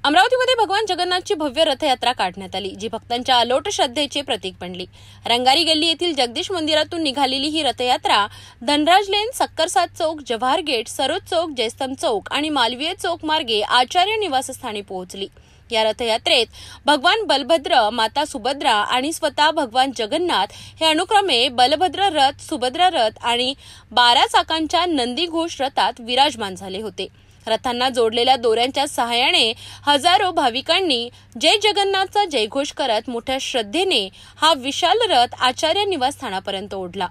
अमरावतीमध्ये भगवान जगन्नाथची भव्य रथयात्रा काढण्यात आली, जी भक्तांच्या अलोट श्रद्धेचे प्रतीक बनली। रंगारी गल्ली येथील जगदीश मंदिरातून निघालेली ही रथयात्रा धनराज लेन, सक्करसाद चौक, जवाहर गेट, सरोज चौक, जयस्तंभ चौक आणि मालवीय चौक मार्गे आचार्य निवासस्थानी पोहोचली। या रथयात्रेत भगवान बलभद्र, माता सुभद्रा आणि स्वतः भगवान जगन्नाथ हे अनुक्रमे बलभद्र रथ, सुभद्रा रथ आणि 12 चाकांच्या नंदी घोष रथात विराजमान झाले होते। रथांना जोडलेल्या दोऱ्यांच्या सहाय्याने हजारो भाविकांनी जय जगन्नाथचा जयघोष करत मोठ्या श्रद्धेने हा विशाल रथ आचार्य निवासस्थानापर्यंत ओढला।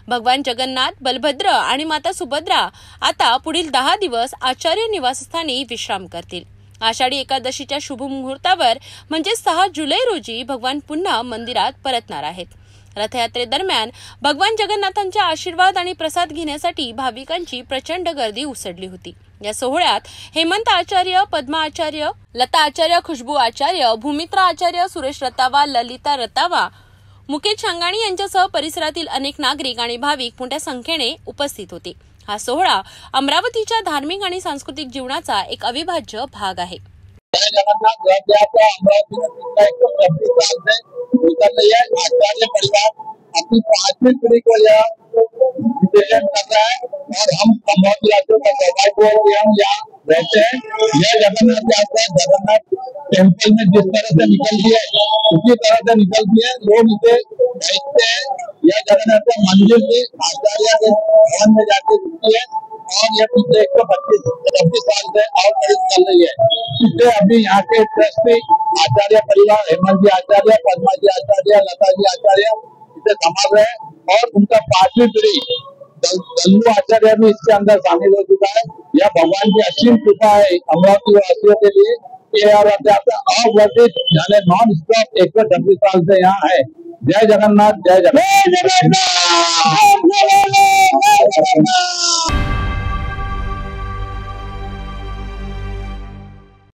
भगवान जगन्नाथ, बलभद्र आणि माता सुभद्रा आता पुढील 10 दिवस आचार्य निवासस्थानी विश्राम करतील। आषाढी एकादशीच्या शुभ मुहूर्तावर म्हणजे 6 जुलै रोजी भगवान पुन्हा मंदिरात परतणार आहेत। रथयात्रेदरम्यान भगवान जगन्नाथांचे आशीर्वाद आणि प्रसाद घेण्यासाठी भाविकांची प्रचंड गर्दी उसळली होती। या सोहळ्यात हेमंत आचार्य, पद्मा आचार्य, लता आचार्य, खुशबू आचार्य, भूमित्रा आचार्य, सुरेश रतावा, ललिता रतावा, मुकेश छांगाणी यांच्यासह परिसरातील अनेक नागरिक आणि भाविक मोठ्या संख्येने उपस्थित होते। हा सोहळा अमरावतीच्या धार्मिक आणि सांस्कृतिक जीवनाचा एक अविभाज्य भाग आहे। आचार्य परिवार अपनी 5वीं पीढ़ी को यह रिप्रेजेंट कर रहा है और हम अमरावती राज्य का सौभाग्य है कि हम यहाँ रहते हैं। यह जगन्नाथ यात्रा जगन्नाथ टेम्पल में जिस तरह से निकलती है उसी तरह से निकलती है। लोग इसे देखते हैं। यह जगन्नाथ मंदिर से आचार्य के भवन में जाके रुकती है और यह पिछले 125 साल से और चल रही है। इसे अभी यहाँ के ट्रस्टी आचार्य परिवार हेमंत जी आचार्य, पद्मा जी आचार्य, लता जी आचार्य इसे संभाल रहे हैं और उनका 5वीं पीढ़ी दल्लू आचार्य भी इसके अंदर शामिल हो चुका है। यह भगवान की असीम कृपा है अमरावती वासियों के लिए। अवर्धित यानी नॉन स्टॉप 126 साल से यहाँ है। जय जगन्नाथ, जय जगन्नाथ।